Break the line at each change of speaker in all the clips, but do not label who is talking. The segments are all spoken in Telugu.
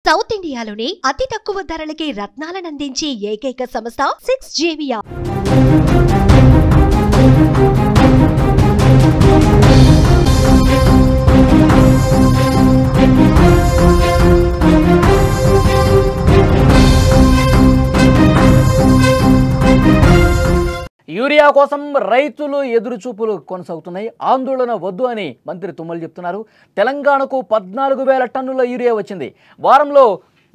సౌత్ ఇండియాలోనే అతి తక్కువ ధరలకి రత్నాలనందించే ఏకైక సంస్థ 6JVR.
యూరియా కోసం రైతులు ఎదురుచూపులు కొనసాగుతున్నాయి. ఆందోళన వద్దు అని మంత్రి తుమ్మల చెప్తున్నారు. తెలంగాణకు 14,000 టన్నుల యూరియా వచ్చింది. వారంలో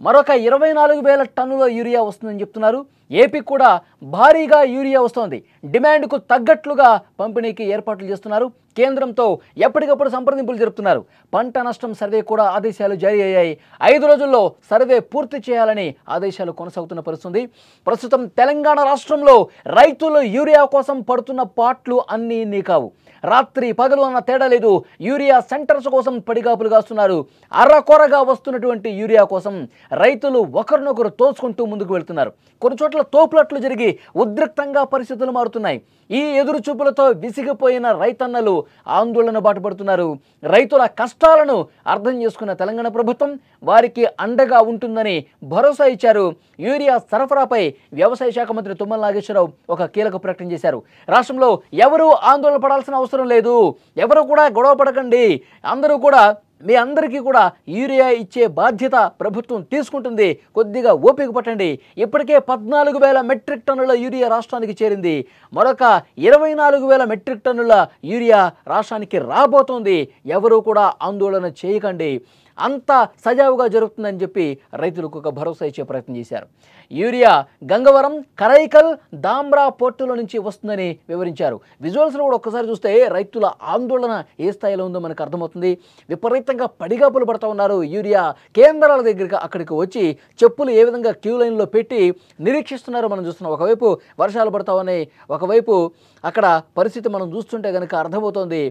మరొక 24,000 టన్నుల యూరియా వస్తుందని చెప్తున్నారు. ఏపీ కూడా భారీగా యూరియా వస్తోంది. డిమాండ్కు తగ్గట్లుగా పంపిణీకి ఏర్పాట్లు చేస్తున్నారు. కేంద్రంతో ఎప్పటికప్పుడు సంప్రదింపులు జరుపుతున్నారు. పంట నష్టం సర్వే కూడా ఆదేశాలు జారీ అయ్యాయి. 5 రోజుల్లో సర్వే పూర్తి చేయాలని ఆదేశాలు కొనసాగుతున్న పరిస్థితి. ప్రస్తుతం తెలంగాణ రాష్ట్రంలో రైతులు యూరియా కోసం పడుతున్న పాట్లు అన్నీ ఇన్ని కావు. రాత్రి పగలు అన్న తేడా లేదు. యూరియా సెంటర్స్ కోసం పడిగాపులు కాస్తున్నారు. అరకొరగా వస్తున్నటువంటి యూరియా కోసం రైతులు ఒకరినొకరు తోసుకుంటూ ముందుకు వెళ్తున్నారు. కొన్ని చోట్ల తోపులట్లు జరిగి ఉద్రిక్తంగా పరిస్థితులు మారుతున్నాయి. ఈ ఎదురు చూపులతో విసిగిపోయిన రైతన్నలు ఆందోళన బాటపడుతున్నారు. రైతుల కష్టాలను అర్థం చేసుకున్న తెలంగాణ ప్రభుత్వం వారికి అండగా ఉంటుందని భరోసా ఇచ్చారు. యూరియా సరఫరాపై వ్యవసాయ శాఖ మంత్రి తుమ్మల నాగేశ్వరరావు ఒక కీలక ప్రకటన చేశారు. రాష్ట్రంలో ఎవరూ ఆందోళన పడాల్సిన అవసరం లేదు, ఎవరు కూడా గొడవ పడకండి, అందరూ కూడా మీ అందరికీ కూడా యూరియా ఇచ్చే బాధ్యత ప్రభుత్వం తీసుకుంటుంది, కొద్దిగా ఓపిక పట్టండి. ఇప్పటికే 14,000 మెట్రిక్ టన్నుల యూరియా రాష్ట్రానికి చేరింది. మరొక 24,000 మెట్రిక్ టన్నుల యూరియా రాష్ట్రానికి రాబోతోంది. ఎవరూ కూడా ఆందోళన చేయకండి, అంతా సజావుగా జరుగుతుందని చెప్పి రైతులకు ఒక భరోసా ఇచ్చే ప్రయత్నం చేశారు. యూరియా గంగవరం, కరైకల్, దామ్రా పోర్టుల నుంచి వస్తుందని వివరించారు. విజువల్స్లో కూడా ఒక్కసారి చూస్తే రైతుల ఆందోళన ఏ స్థాయిలో ఉందో మనకు అర్థమవుతుంది. విపరీతంగా పడిగాపులు పడుతూ ఉన్నారు. యూరియా కేంద్రాల దగ్గరికి అక్కడికి వచ్చి చెప్పులు ఏ విధంగా క్యూ లైన్లో పెట్టి నిరీక్షిస్తున్నారో మనం చూస్తున్నాం. ఒకవైపు వర్షాలు పడతా ఉన్నాయి, ఒకవైపు అక్కడ పరిస్థితి మనం చూస్తుంటే కనుక అర్థమవుతోంది.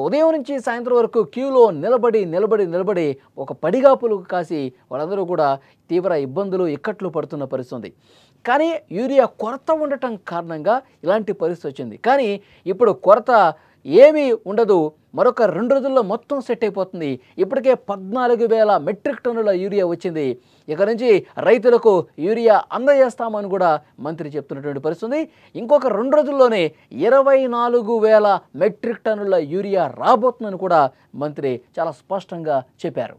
ఉదయం నుంచి సాయంత్రం వరకు క్యూలో నిలబడి ఒక పడిగాపులు కాసి వాళ్ళందరూ కూడా తీవ్ర ఇబ్బందులు ఇక్కట్లు పడుతున్న పరిస్థితి. కానీ యూరియా కొరత ఉండటం కారణంగా ఇలాంటి పరిస్థితి వచ్చింది. కానీ ఇప్పుడు కొరత ఏమీ ఉండదు. మరొక 2 రోజుల్లో మొత్తం సెట్ అయిపోతుంది. ఇప్పటికే 14,000 మెట్రిక్ టన్నుల యూరియా వచ్చింది. ఇక నుంచి రైతులకు యూరియా అందజేస్తామని కూడా మంత్రి చెప్తున్నటువంటి పరిస్థితి. ఇంకొక 2 రోజుల్లోనే 24,000 మెట్రిక్ టన్నుల యూరియా రాబోతుందని కూడా మంత్రి చాలా స్పష్టంగా చెప్పారు.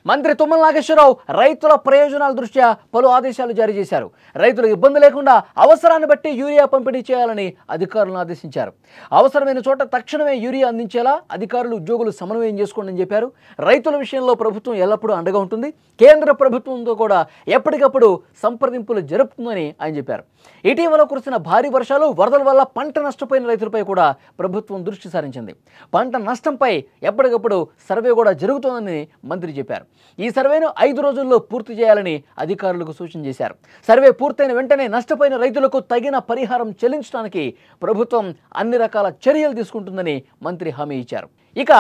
మంత్రి తుమ్మల నాగేశ్వరరావు రైతుల ప్రయోజనాల దృష్ట్యా పలు ఆదేశాలు జారీ చేశారు. రైతులకు ఇబ్బంది లేకుండా అవసరాన్ని బట్టి యూరియా పంపిణీ చేయాలని అధికారులను ఆదేశించారు. అవసరమైన చోట తక్షణమే యూరియా అందించేలా అధికారులు, ఉద్యోగులు సమన్వయం చేసుకోండి అని చెప్పారు. రైతుల విషయంలో ప్రభుత్వం ఎల్లప్పుడూ అండగా ఉంటుంది. కేంద్ర ప్రభుత్వంతో కూడా ఎప్పటికప్పుడు సంప్రదింపులు జరుపుతుందని ఆయన చెప్పారు. ఇటీవల కురిసిన భారీ వర్షాలు, వరదల వల్ల పంట నష్టపోయిన రైతులపై కూడా ప్రభుత్వం దృష్టి సారించింది. పంట నష్టంపై ఎప్పటికప్పుడు సర్వే కూడా జరుగుతోందని మంత్రి చెప్పారు. ఈ సర్వేను 5 రోజుల్లో పూర్తి చేయాలని అధికారులకు సూచన చేశారు. సర్వే పూర్తయిన వెంటనే నష్టపోయిన రైతులకు తగిన పరిహారం చెల్లించడానికి ప్రభుత్వం అన్ని రకాల చర్యలు తీసుకుంటుందని మంత్రి హామీ ఇచ్చారు. ఇక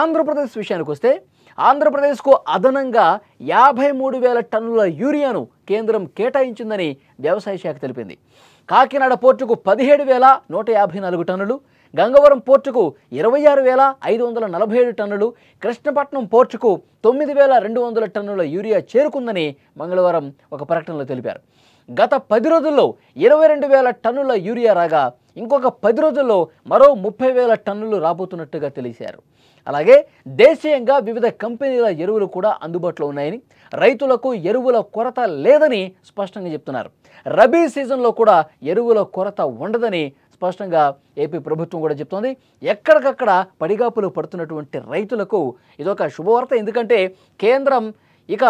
ఆంధ్రప్రదేశ్ విషయానికి వస్తే ఆంధ్రప్రదేశ్కు అదనంగా 53,000 టన్నుల యూరియాను కేంద్రం కేటాయించిందని వ్యవసాయ శాఖ తెలిపింది. కాకినాడ పోర్టుకు 17,154 టన్నులు, గంగవరం పోర్టుకు 26,547 టన్నులు, కృష్ణపట్నం పోర్టుకు 9,200 టన్నుల యూరియా చేరుకుందని మంగళవారం ఒక ప్రకటనలో తెలిపారు. గత 10 రోజుల్లో 22,000 టన్నుల యూరియా రాగా ఇంకొక 10 రోజుల్లో మరో 30,000 టన్నులు రాబోతున్నట్టుగా తెలిపారు. అలాగే దేశీయంగా వివిధ కంపెనీల ఎరువులు కూడా అందుబాటులో ఉన్నాయని, రైతులకు ఎరువుల కొరత లేదని స్పష్టంగా చెప్తున్నారు. రబీ సీజన్లో కూడా ఎరువుల కొరత ఉండదని స్పష్టంగా ఏపీ ప్రభుత్వం కూడా చెప్తోంది. ఎక్కడికక్కడ పడిగాపులు పడుతున్నటువంటి రైతులకు ఇదొక శుభవార్త. ఎందుకంటే కేంద్రం ఇక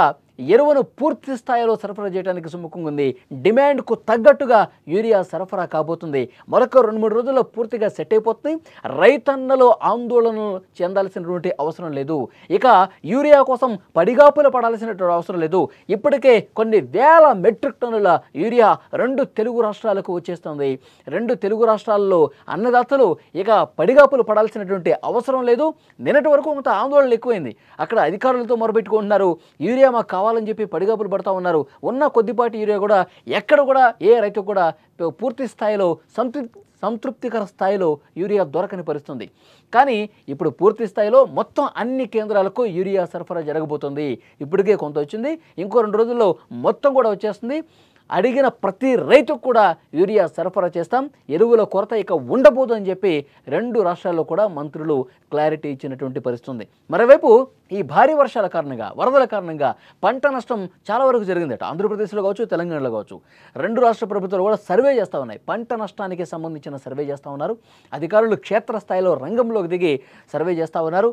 ఎరువును పూర్తి స్థాయిలో సరఫరా చేయడానికి సుముఖంగా ఉంది. డిమాండ్కు తగ్గట్టుగా యూరియా సరఫరా కాబోతుంది. మరొక 2-3 రోజుల్లో పూర్తిగా సెట్ అయిపోతుంది. రైతన్నలు ఆందోళన చెందాల్సినటువంటి అవసరం లేదు. ఇక యూరియా కోసం పడిగాపులు పడాల్సినటువంటి అవసరం లేదు. ఇప్పటికే కొన్ని వేల మెట్రిక్ టన్నుల యూరియా 2 తెలుగు రాష్ట్రాలకు వచ్చేస్తుంది. 2 తెలుగు రాష్ట్రాల్లో అన్నదాతలు ఇక పడిగాపులు పడాల్సినటువంటి అవసరం లేదు. నిన్నటి వరకు కొంత ఆందోళన ఎక్కువైంది. అక్కడ అధికారులతో మొరబెట్టుకుంటున్నారు. యూరియా మాకు కావాలని చెప్పి పడిగాపులు పడతా ఉన్నారు. ఉన్న కొద్దిపాటి యూరియా కూడా ఎక్కడ కూడా ఏ రైతు కూడా పూర్తి స్థాయిలో సంతృప్తికర స్థాయిలో యూరియా దొరకని పరిస్థితుంది. కానీ ఇప్పుడు పూర్తి స్థాయిలో మొత్తం అన్ని కేంద్రాలకు యూరియా సరఫరా జరగబోతుంది. ఇప్పటికే కొంత వచ్చింది, ఇంకో 2 రోజుల్లో మొత్తం కూడా వచ్చేస్తుంది. అడిగిన ప్రతి రైతుకు కూడా యూరియా సరఫరా చేస్తాం, ఎరువుల కొరత ఇక ఉండబోదు అని చెప్పి 2 రాష్ట్రాల్లో కూడా మంత్రులు క్లారిటీ ఇచ్చినటువంటి పరిస్థితుంది. మరోవైపు ఈ భారీ వర్షాల కారణంగా, వరదల కారణంగా పంట నష్టం చాలా వరకు జరిగిందట. ఆంధ్రప్రదేశ్లో కావచ్చు, తెలంగాణలో కావచ్చు. 2 రాష్ట్ర ప్రభుత్వాలు కూడా సర్వే చేస్తూ ఉన్నాయి. పంట నష్టానికి సంబంధించిన సర్వే చేస్తూ ఉన్నారు. అధికారులు క్షేత్రస్థాయిలో రంగంలోకి దిగి సర్వే చేస్తూ ఉన్నారు.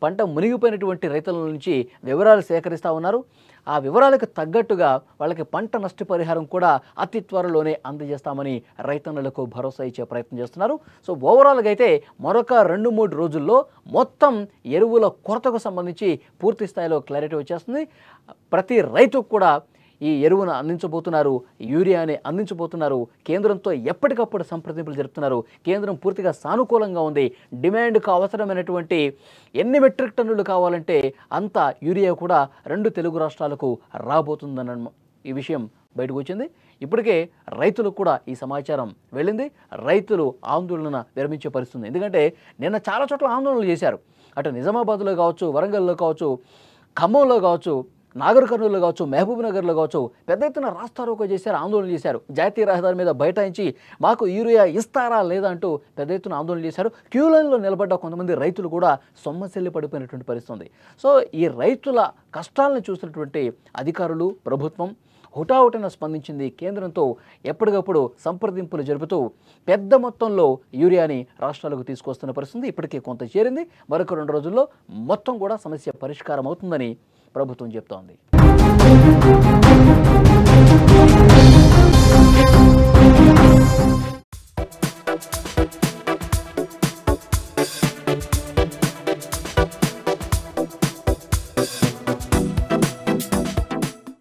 పంట మునిగిపోయినటువంటి రైతుల నుంచి వివరాలు సేకరిస్తూ ఉన్నారు. ఆ వివరాలకు తగ్గట్టుగా వాళ్ళకి పంట నష్టపరిహారం కూడా అతి త్వరలోనే అందజేస్తామని రైతన్నలకు భరోసా ఇచ్చే ప్రయత్నం చేస్తున్నారు. సో ఓవరాల్గా అయితే మరొక 2-3 రోజుల్లో మొత్తం ఎరువుల కొరతకు సంబంధించి పూర్తి స్థాయిలో క్లారిటీ వచ్చేస్తుంది. ప్రతి రైతుకు కూడా ఈ ఎరువును అందించబోతున్నారు, యూరియాని అందించబోతున్నారు. కేంద్రంతో ఎప్పటికప్పుడు సంప్రదింపులు జరుపుతున్నారు. కేంద్రం పూర్తిగా సానుకూలంగా ఉంది. డిమాండ్కు అవసరమైనటువంటి ఎన్ని మెట్రిక్ టన్నులు కావాలంటే అంత యూరియా కూడా 2 తెలుగు రాష్ట్రాలకు రాబోతుందన్న ఈ విషయం బయటకు వచ్చింది. ఇప్పటికే రైతులకు కూడా ఈ సమాచారం వెళ్ళింది. రైతులు ఆందోళన విరమించే పరిస్థితుంది. ఎందుకంటే నిన్న చాలా చోట్ల ఆందోళనలు చేశారు. అటు నిజామాబాద్లో కావచ్చు, వరంగల్లో కావచ్చు, ఖమ్మంలో కావచ్చు, నాగర్ కర్నూలులో కావచ్చు, మహబూబ్ నగర్లో కావచ్చు పెద్ద ఎత్తున రాస్తారోకో చేశారు, ఆందోళన చేశారు. జాతీయ రహదారి మీద బైఠాయించి మాకు యూరియా ఇస్తారా లేదా అంటూ పెద్ద ఎత్తున ఆందోళన చేశారు. క్యూ లైన్లో నిలబడ్డ కొంతమంది రైతులు కూడా సొమ్మసిల్లి పడిపోయినటువంటి పరిస్థితుంది. సో ఈ రైతుల కష్టాలను చూసినటువంటి అధికారులు, ప్రభుత్వం హుటాహుటిన స్పందించింది. కేంద్రంతో ఎప్పటికప్పుడు సంప్రదింపులు జరుపుతూ పెద్ద మొత్తంలో యూరియాని రాష్ట్రాలకు తీసుకొస్తున్న పరిస్థితి. ఇప్పటికే కొంత చేరింది. మరొక 2 రోజుల్లో మొత్తం కూడా సమస్య పరిష్కారం అవుతుందని ప్రభుత్వం చెప్తోంది.